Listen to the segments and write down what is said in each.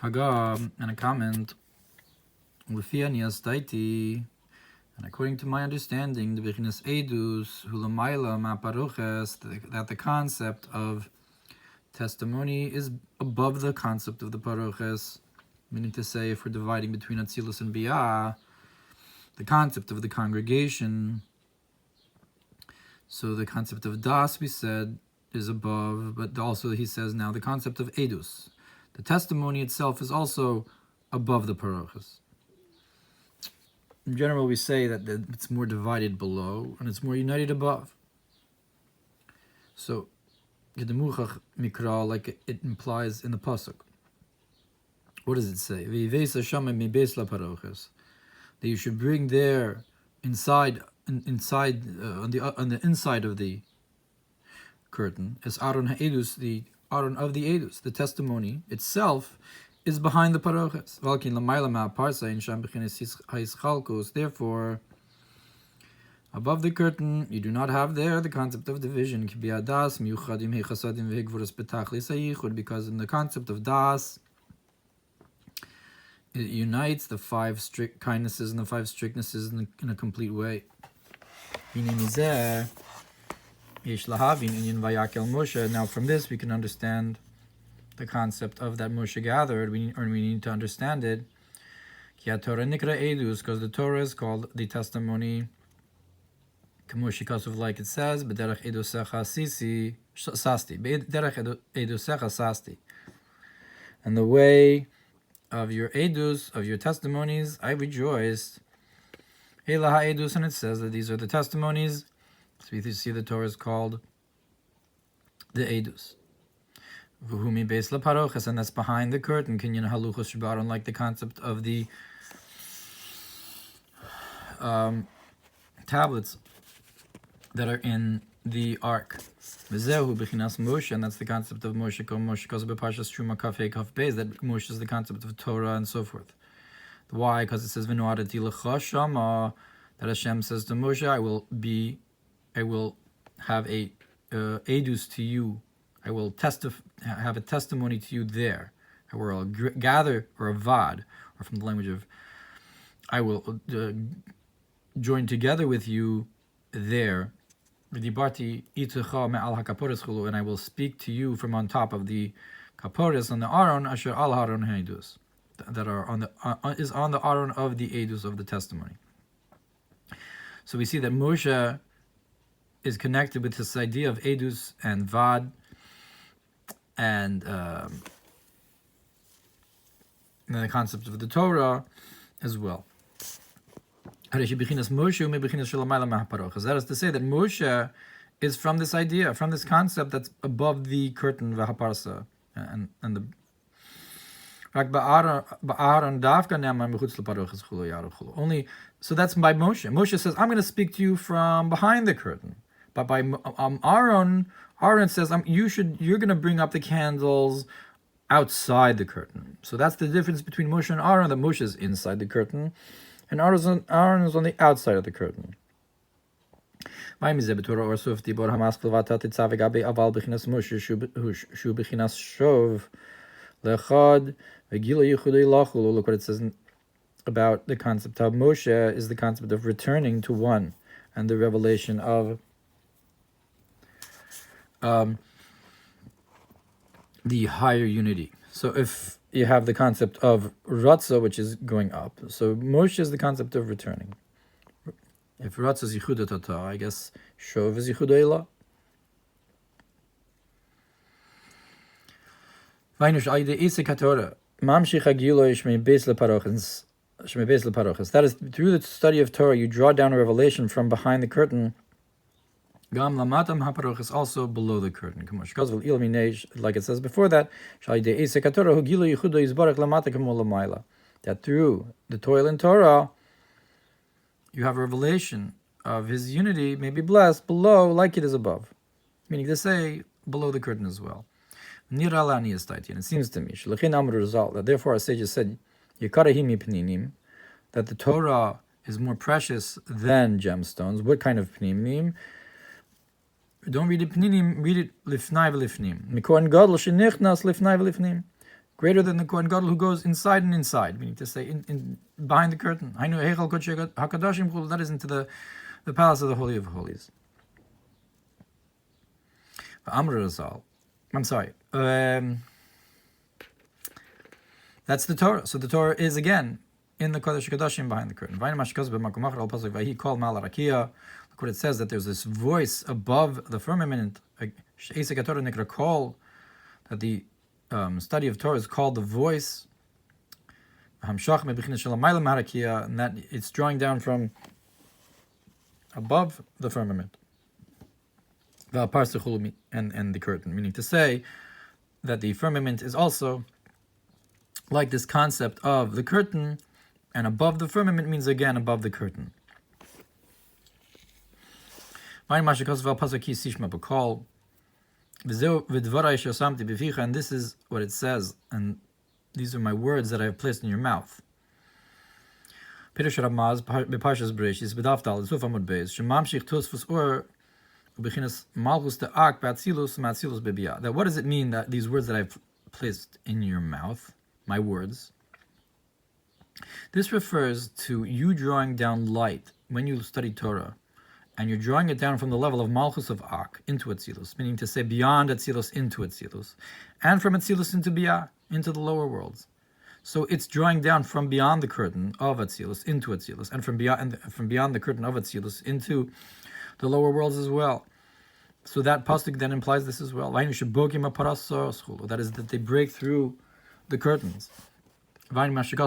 Hagam, and a comment, and according to my understanding, that the concept of testimony is above the concept of the paroches, meaning to say, if we're dividing between Atzilus and Biyah, the concept of the congregation, so the concept of Das, we said, is above, but also he says now the concept of Edus. The testimony itself is also above the paroches. In general, we say that it's more divided below and it's more united above. So, Gedemuchach Mikra, like it implies in the pasuk. What does it say? That you should bring there on the inside of the curtain as Aron ha'edus, the Aron of the edus, the testimony itself is behind the paroches. Therefore, above the curtain, you do not have there the concept of division. Because in the concept of das, it unites the 5 strict kindnesses and the 5 strictnesses in a complete way. Now from this we can understand the concept of that Moshe gathered, we need to understand it. Because the Torah is called the testimony, like it says, and the way of your edus, of your testimonies, I rejoiced. And it says that these are the testimonies. So we see the Torah is called the edus. And that's behind the curtain, like the concept of the tablets that are in the ark. And that's the concept of Moshe, that Moshe is the concept of Torah and so forth. Why? Because it says that Hashem says to Moshe, I will have a edus to you. I will have a testimony to you there. I will gather, or a vad, or from the language of, I will join together with you there. And I will speak to you from on top of the kaporis on the aron, asher al haron haedus, that are on the aron of the edus of the testimony. So we see that Moshe is connected with this idea of edus and vad, and the concept of the Torah as well. That is to say that Moshe is from this idea, from this concept that's above the curtain, Pרסא, and the only, so that's by Moshe. Moshe says, I'm going to speak to you from behind the curtain. But by Aaron says, you're going to bring up the candles outside the curtain. So that's the difference between Moshe and Aaron, that Moshe is inside the curtain, and Aaron is on the outside of the curtain. Look what it says about the concept of Moshe is the concept of returning to one, and the revelation of the higher unity. So if you have the concept of Ratzah, which is going up, so Moshe is the concept of returning. If Ratzah is Yichud Tata, I guess Shov is Yichud Eilah. That is, through the study of Torah, you draw down a revelation from behind the curtain. Gam lamatam haparoch is also below the curtain. Like it says before that, that through the toil in Torah, you have a revelation of His unity, may be blessed below, like it is above. Meaning to say, below the curtain as well. And it seems to me that therefore our sages said, that the Torah is more precious than gemstones. What kind of pninim? Don't read it pninim, read it lifnai v'lifnim. Mikoran gadol shenichnas lifnai v'lifnim. greater than the Kohen Gadol who goes inside and inside, meaning to say in behind the curtain. That is into the palace of the Holy of Holies. I'm sorry. That's the Torah. So the Torah is again in the Kodesh Kodashim behind the curtain. Look what it says, that there's this voice above the firmament, that the study of Torah is called the voice, and that it's drawing down from above the firmament, and the curtain, meaning to say that the firmament is also like this concept of the curtain, and above the firmament means again above the curtain. And this is what it says, and these are my words that I have placed in your mouth. That what does it mean, that these words that I've placed in your mouth, my words? This refers to you drawing down light when you study Torah, and you're drawing it down from the level of Malchus of Ak into Atzilus, meaning to say beyond Atzilus into Atzilus, and from Atzilus into Biyah, into the lower worlds. So it's drawing down from beyond the curtain of Atzilus into Atzilus, and from beyond the curtain of Atzilus into the lower worlds as well. So that pasuk then implies this as well. That is, that they break through the curtains. Look what it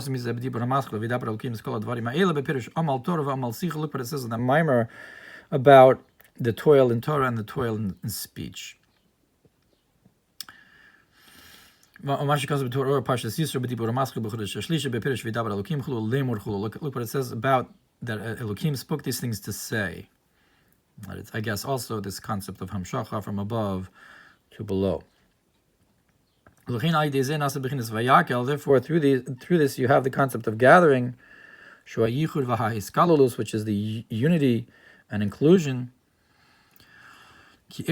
says in the Maamar about the toil in Torah and the toil in speech. Look what it says about that Elokim spoke these things to say. It's, I guess, also this concept of hamshacha from above to below. Therefore, through this you have the concept of gathering, which is the unity and inclusion. Because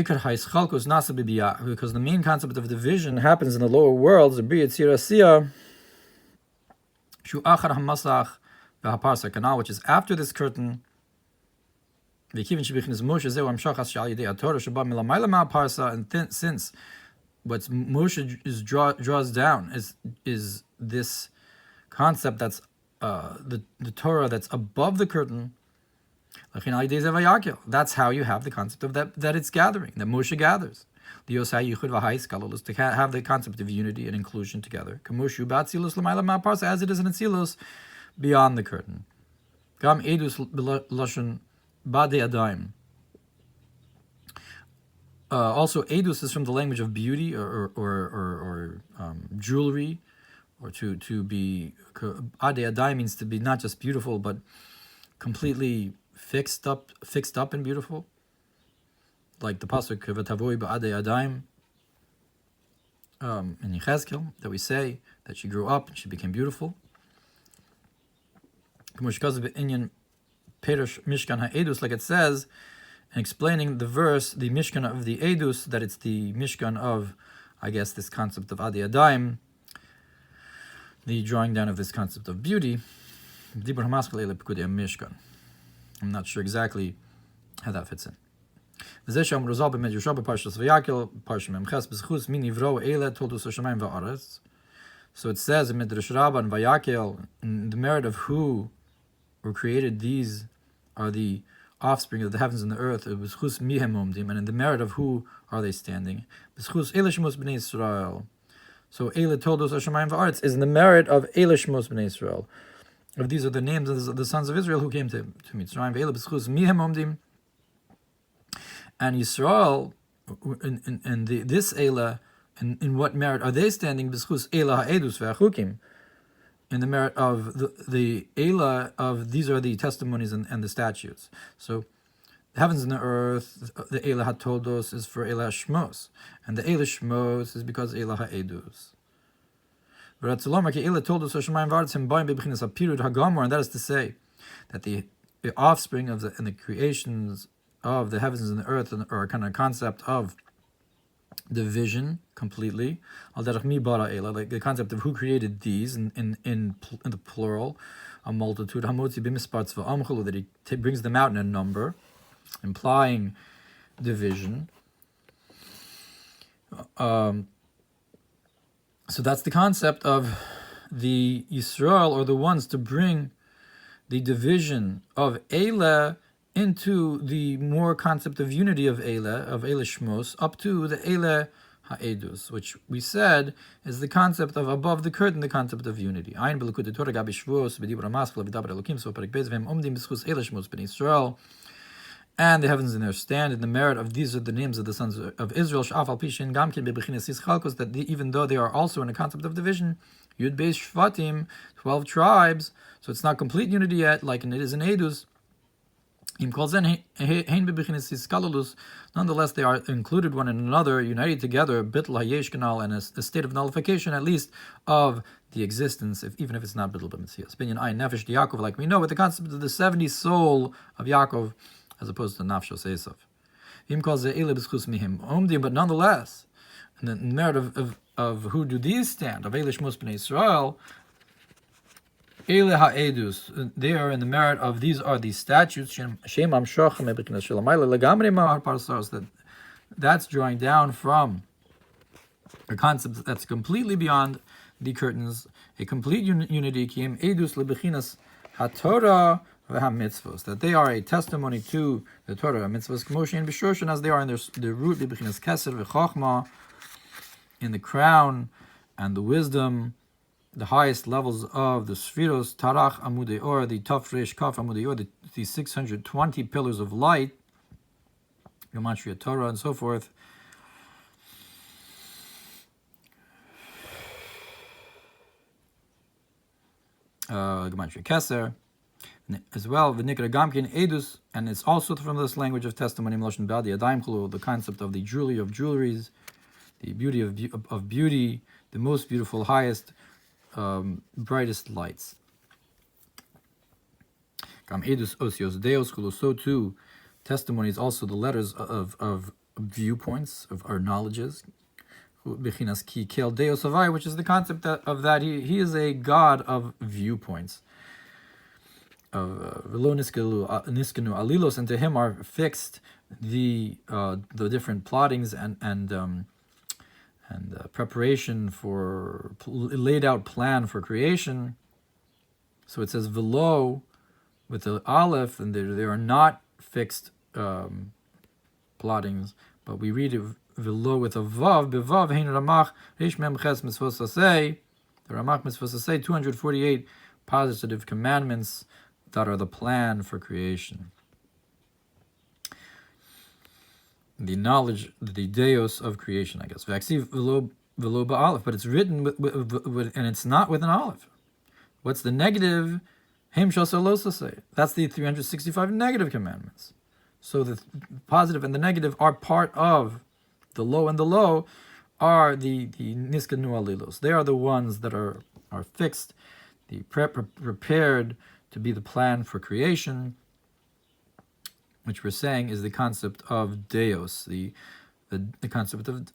the main concept of division happens in the lower worlds, which is after this curtain. And since what Moshe draws down is this concept that's the Torah that's above the curtain. That's how you have the concept of that it's gathering, that Moshe gathers. To have the concept of unity and inclusion together. As it is in Atzilus, beyond the curtain. Also, Adus is from the language of beauty or jewelry, or to be Ade Adai means to be not just beautiful but completely fixed up and beautiful, like the pasuk V'tavoi ba'Ade Adaim in Yechezkel, that we say that she grew up and she became beautiful. Like it says, and explaining the verse, the Mishkan of the Edus, that it's the Mishkan of, I guess, this concept of Adi Adaim, the drawing down of this concept of beauty. I'm not sure exactly how that fits in. So it says, in Midrash Rabbah and Vayakil, in the merit of who were created, these are the offspring of the heavens and the earth. It was chus mihem omdim, and in the merit of who are they standing? B'chus elishmos b'nei Yisrael. So Eila told us Hashemayim va'aretz is in the merit of elishmos b'nei Yisrael. If these are the names of the sons of Israel who came to Mitzrayim, Eila b'chus mihem omdim, and Yisrael, and this Eila, in what merit are they standing? B'chus Eila ha'edus ve'achukim. In the merit of the Eila of these are the testimonies and the statutes. So the heavens and the earth, the Eila HaToldos is for Eila Shmos, and the Eila Shmos is because Eila HaEdus. And that is to say that the offspring of and the creations of the heavens and the earth are kind of a concept of division completely. Like the concept of who created these in the plural, a multitude. That he brings them out in a number, implying division. So that's the concept of the Yisrael, or the ones to bring the division of Eile into the more concept of unity of Eile Shmos, up to the Eile Ha'edus, which we said is the concept of above the curtain, the concept of unity. Ayin b'likutei Torah gabi shvuos v'dibur hamaschil v'daber Elokim, so parak beis v'hem omdim b'schus Eile Shmos b'nei Yisrael, and the heavens in their stand in the merit of these are the names of the sons of Israel, sh'af al pishin gamkin bebechinas yischalkos, that even though they are also in a concept of division, Yud Beis Shvatim, 12 tribes, so it's not complete unity yet, like it is in Edus. Nonetheless, they are included one in another, united together, bitl hayesh kanal, and a state of nullification, at least, of the existence, even if it's not bitl b'metzias. Binyan ayin nefesh Yaakov, like we know, with the concept of the 70 soul of Yaakov, as opposed to nafshos Esav. But nonetheless, in the merit of who do these stand, of Eilish Mos B'nai Israel, Eile Ha'edus, they are in the merit of these are these statutes, that's drawing down from a concept that's completely beyond the curtains, a complete unity, Kim Edus Lebechinas HaTorah v'HaMitzvos, that they are a testimony to the Torah, mitzvos K'moshe and B'shoshan, as they are in their root, Lebechinas Keser v'Chochma, in the crown and the wisdom, the highest levels of the Sfiros, Tarach Amudei Or, the Taf Resh Kaf Amudei Or, the 620 pillars of light, Gematria Torah, and so forth. Gematria Keser, as well, V'nikra Gamkin Edus, and it's also from this language of testimony, Mloshin Badi Adaim Chulu, the concept of the jewelry of jewelries, the beauty of beauty, the most beautiful, highest, brightest lights. Gam Edus Osios Deos Chulu, so too, testimony is also the letters of viewpoints, of our knowledges. Bechinas Ki Kel Deos Avai, which is the concept of that he is a God of viewpoints. V'lo niskenu alilos, and to him are fixed the different plottings and preparation for laid out plan for creation. So it says v'lo with the aleph, and there are not fixed plottings, but we read it v'lo with a vav, bevav hein ramach reish mem ches mitzvos aseh. The Ramach mitzvos aseh, 248 positive commandments that are the plan for creation. The knowledge, the deos of creation, I guess. Vaksiv v'lo ba'aleph, but it's written with, and it's not with an aleph. What's the negative? Heim shasa lo saseh. That's the 365 negative commandments. So the positive and the negative are part of the low, and the low are the niskanu alilos. They are the ones that are fixed, the prepared to be the plan for creation, which we're saying is the concept of deos, the concept of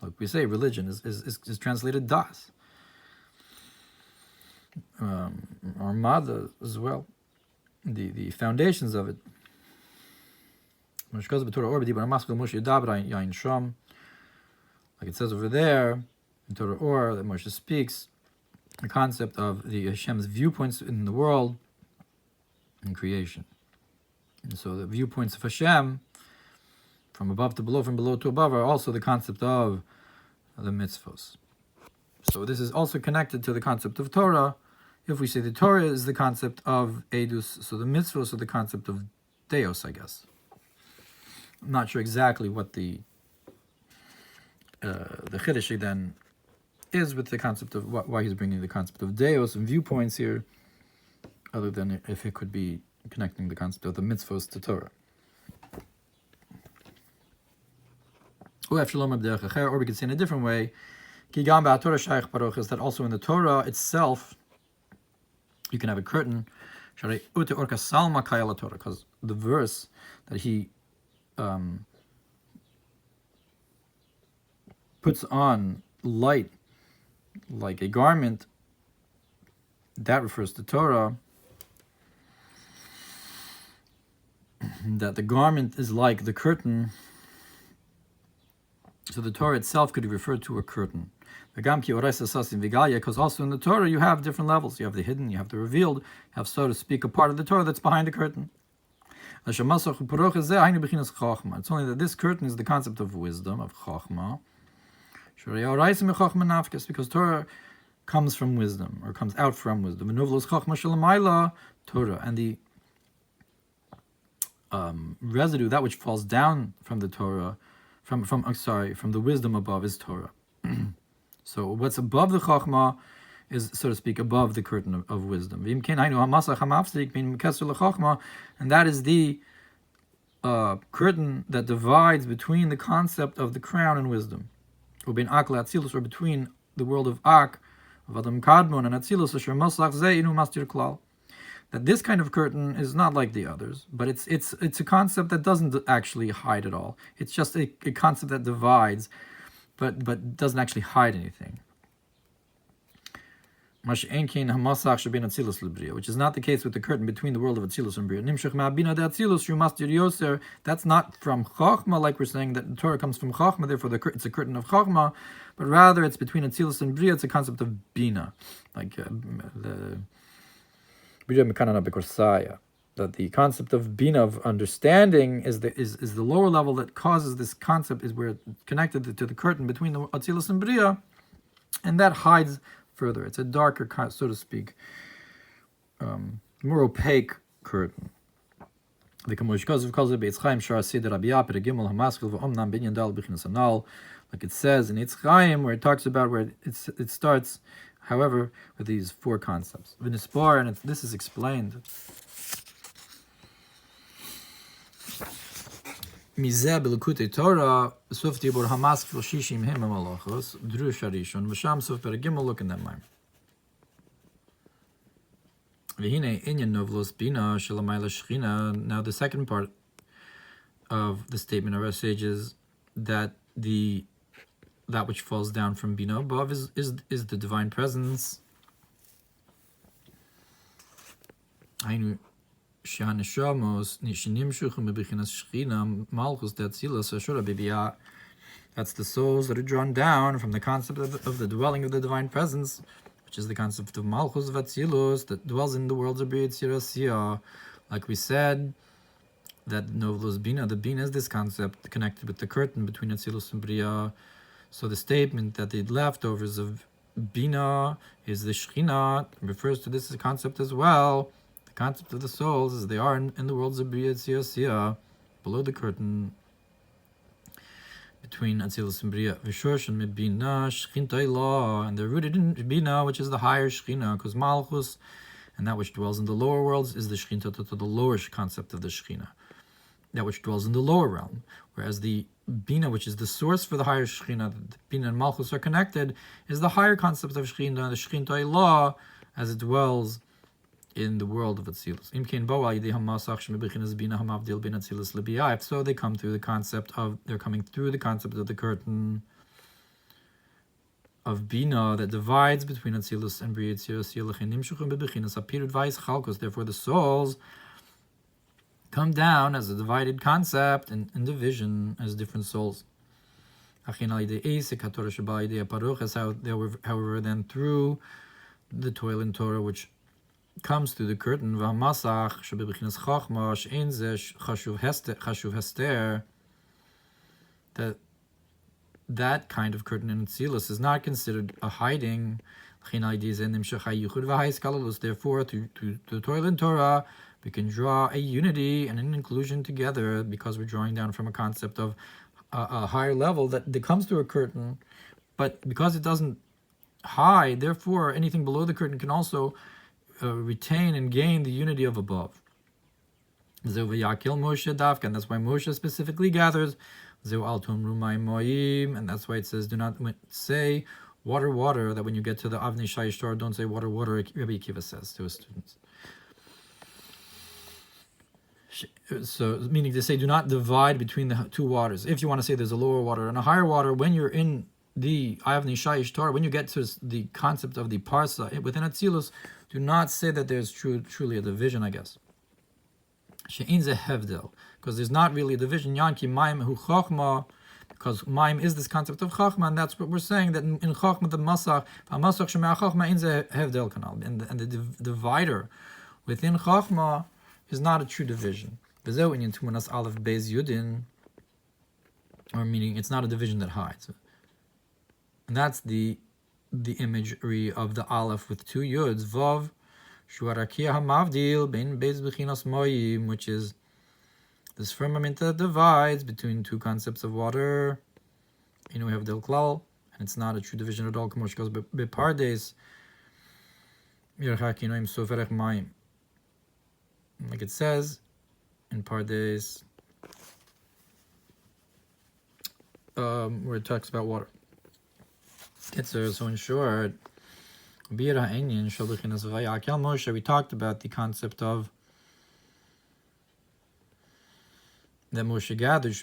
like we say, religion is translated das. Armada as well, the foundations of it. Like it says over there in Torah Or that Moshe speaks, the concept of the Hashem's viewpoints in the world and creation. And so the viewpoints of Hashem, from above to below, from below to above, are also the concept of the mitzvos. So this is also connected to the concept of Torah. If we say the Torah is the concept of Edus, so the mitzvos are the concept of Deos, I guess. I'm not sure exactly what the Chiddush then is with the concept of why he's bringing the concept of Deos and viewpoints here, other than if it could be connecting the concept of the mitzvos to Torah. Or we could say in a different way, that also in the Torah itself, you can have a curtain, because the verse that he puts on light like a garment, that refers to Torah. That the garment is like the curtain. So the Torah itself could be referred to a curtain. Because also in the Torah you have different levels. You have the hidden, you have the revealed, you have, so to speak, a part of the Torah that's behind the curtain. It's only that this curtain is the concept of wisdom, of Chachma. Because Torah comes from wisdom, or comes out from wisdom. Torah, and the residue, that which falls down from the Torah, from the wisdom above, is Torah. So what's above the Chachma is, so to speak, above the curtain of wisdom. And that is the curtain that divides between the concept of the crown and wisdom, or between the world of Ak, of Adam Kadmon and Atzilus, that this kind of curtain is not like the others, but it's a concept that doesn't actually hide at all. It's just a concept that divides, but doesn't actually hide anything. Which is not the case with the curtain between the world of Atzilus and Bria. That's not from Chachma, like we're saying that the Torah comes from Chachma, therefore it's a curtain of Chachma, but rather it's between Atzilus and Bria. It's a concept of Bina, like the that the concept of Bina, of understanding, is the lower level that causes this concept, is where it's connected to the curtain between the Atzilus and Bria, and that hides further. It's a darker, so to speak, more opaque curtain. Like it says in Eitz Chaim, where it talks about where it starts, however, with these four concepts. And this is explained. Mizeh b'lekutei Torah, sof dibur hamaskil shishim hem malachos, drush harishon, v'sham sof peragimel, look in that line. V'hine inyan novlos bina shelamayla shechina. Now the second part of the statement of our sages, that which falls down from bina above is the divine presence. Ainu that's the souls that are drawn down from the concept of the dwelling of the divine presence, which is the concept of Malchus Vatzilus, that dwells in the worlds of B'Yitzirasiyah. Like we said, that Novlos Bina, the Bina is this concept connected with the curtain between Atzilus and Bria. So the statement that the leftovers of Bina is the Shechina refers to this concept as well. The concept of the souls as they are in the worlds of B'Yitzirasiyah, below the curtain between Atzilus and Bria, V'shorshon mebina shchintai law, and they're rooted in Bina, which is the higher Shechina, because Malchus, and that which dwells in the lower worlds, is the Shechinta, to the lower concept of the Shechina, that which dwells in the lower realm, whereas the Bina, which is the source for the higher Shechina, the Bina and Malchus are connected, is the higher concept of Shechina, the Shchintai law, as it dwells in the world of Atzilus. If so, they come through the concept of, they're coming through the concept of the curtain of Bina that divides between Atzilus and Bria Yitzirasiyah. Therefore the souls come down as a divided concept and division as different souls. However, then through the toil in Torah, which comes through the curtain, that kind of curtain in Atzilus is not considered a hiding. Therefore, through the toil in Torah, we can draw a unity and an inclusion together, because we're drawing down from a concept of a higher level that comes through a curtain, but because it doesn't hide, therefore anything below the curtain can also retain and gain the unity of above. And that's why Moshe specifically gathers, and that's why it says, do not say water, water, that when you get to the Avnei Shayishtar, don't say water, water, Rabbi Akiva says to his students. So, meaning to say, do not divide between the two waters. If you want to say there's a lower water and a higher water, when you're in the Ayavni Shayish Torah, when you get to the concept of the Parsah within Atzilus, do not say that there's truly a division, I guess. She'in ze hevdel, because there's not really a division. Yanki Maim hu Chochma, because Maim is this concept of Chochma, and that's what we're saying, that in Chochma, the Masach, Shemei Chochma, in ze hevdel kanal. And the divider within Chochma is not a true division. V'zeu inyan Tumunas Aleph Beis Yudin, or meaning it's not a division that hides. And that's the imagery of the Aleph with two Yuds, Vav, Shuarakia HaMavdil, Bein Beis Bechinas Moyim, which is this firmament that divides between two concepts of water. You know, we have Del Klal, and it's not a true division at all. Kamosh goes Bepardes, Yerchak Yinoim Soferech Mayim. Like it says in Pardes, where it talks about water. So in short, we talked about the concept of that Moshe gathered,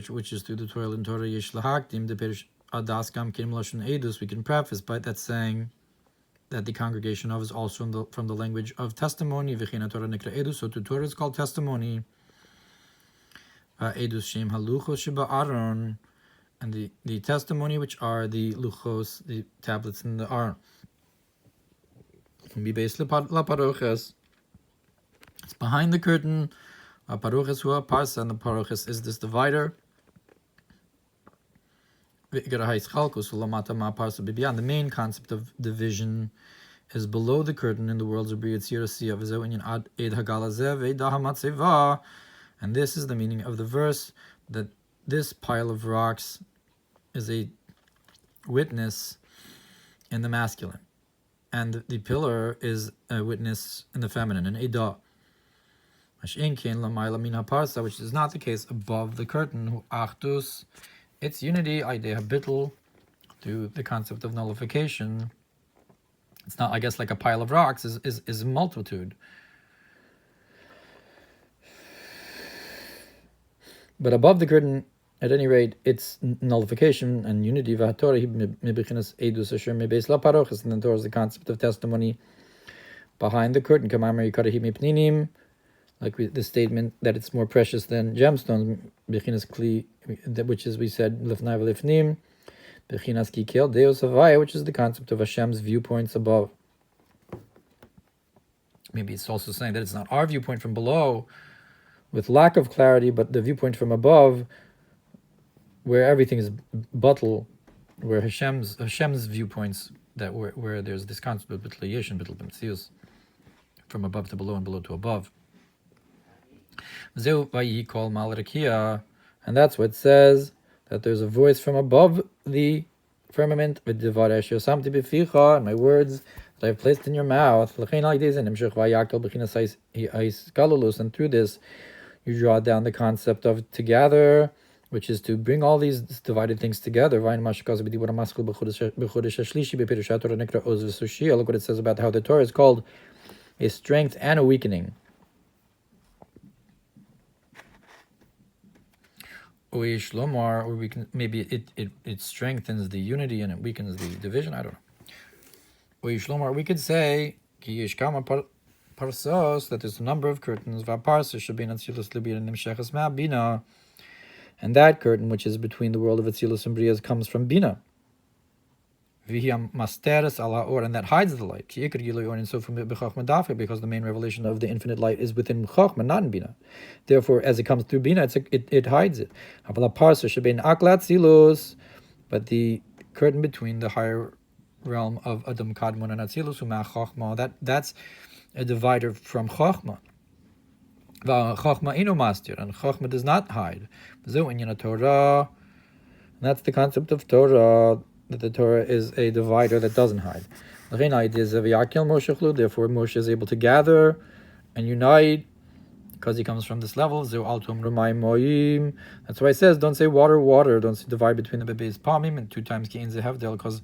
which is through the Torah and Torah Yesh Lahakdim, the Perish Adas Gam Kim Lashon Edus. We can preface by that saying that the congregation of is also from the language of testimony. V'china Torah Nikra Edus. So to Torah is called testimony. Edus Shem Haluchos Sheba Aaron. And the testimony, which are the luchos, the tablets in the Aron. It's behind the curtain. Paroches hu Pars, and the paroches is this divider. And the main concept of division is below the curtain in the worlds of Bria Tzirasiya. And this is the meaning of the verse, that this pile of rocks is a witness in the masculine, and the pillar is a witness in the feminine, an edah. Which is not the case above the curtain. Its unity, idea bittul, through the concept of nullification. It's not, I guess, like a pile of rocks is a multitude. But above the curtain, at any rate, it's nullification and unity. And then Torah is the concept of testimony behind the curtain. Like the statement that it's more precious than gemstones, which is, we said, which is the concept of Hashem's viewpoints above. Maybe it's also saying that it's not our viewpoint from below, with lack of clarity, but the viewpoint from above, where everything is buttle, where Hashem's viewpoints, that where there's this concept of bittul yesh and bittul b'mtzius, from above to below and below to above. And that's what it says, that there's a voice from above the firmament, and my words that I've placed in your mouth. And through this, you draw down the concept of to gather, which is to bring all these divided things together. Look what it says about how the Torah is called a strength and a weakening. Or maybe it strengthens the unity and it weakens the division. I don't know. We could say that there's a number of curtains. And that curtain, which is between the world of Atzilus and Brias, comes from Bina. And that hides the light. Because the main revelation of the infinite light is within Chachma, not in Bina. Therefore, as it comes through Bina, it hides it. But the curtain between the higher realm of Adam Kadmon and Atzilus, that's a divider from Chachma. Chachma ino mastir, and Chachma does not hide. Torah, and that's the concept of Torah, that the Torah is a divider that doesn't hide. Therefore, Moshe is able to gather and unite because he comes from this level. That's why it says, don't say water, water. Don't say divide between the bebes palmim, and 2 times kein zehevdel, because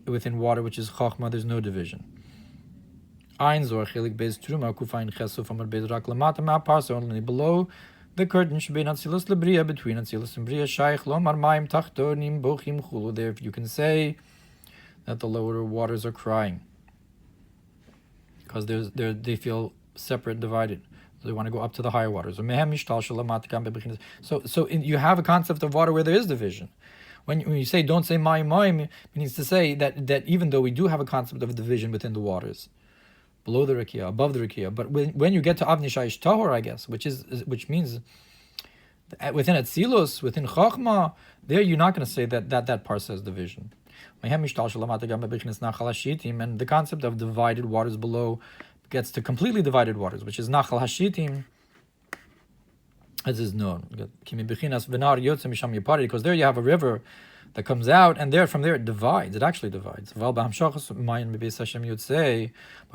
within water, which is Chachma, there's no division. Only below The curtain should be an atzilus lebriya, between atzilus and briya. Shaykh lomar mayim tachtonim bochim chulu. There, if you can say that the lower waters are crying because they feel separate, divided. So they want to go up to the higher waters. So you have a concept of water where there is division. When you say don't say mayim, it means to say that even though we do have a concept of division within the waters, below the rikiya, above the rikiya, but when you get to avni shayish tahor, I guess, which means within atzilus, within chachma, there you're not going to say that parsah is division. And the concept of divided waters below gets to completely divided waters, which is nachal hashitim, as is known. Because there you have a river that comes out, and from there it divides. It actually divides. When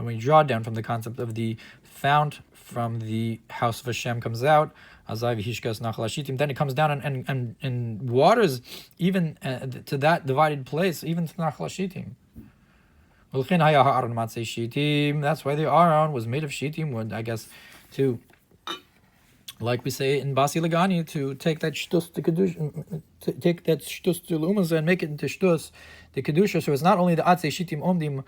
we draw down from the concept of the fount from the house of Hashem comes out, then it comes down and waters even to that divided place, even to Nachal Shitim. That's why the Aaron was made of Shitim wood, I guess, to, like we say in Basi Lagani, to take that shtus to kedusha, to take that shtus to lumasa and make it into shtus the kedusha. So it's not only the Atzei Shitim omdim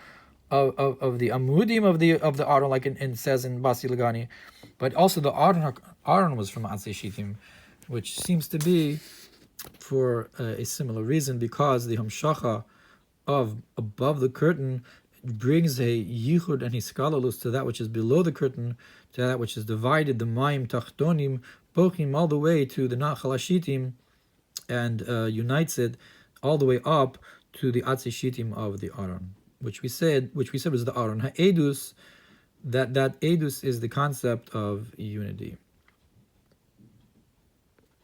of the amudim of the Aaron, like it says in Basi Lagani, but also the Aaron was from Atzei Shitim, which seems to be for a similar reason, because the hamshacha of above the curtain brings a yichud and hiskalalus to that which is below the curtain, to that which is divided, the mayim tachtonim bochim, all the way to the nachal hashitim, and unites it all the way up to the atzei shitim of the Aron, which we said was the Aron. Ha'edus, that edus is the concept of unity.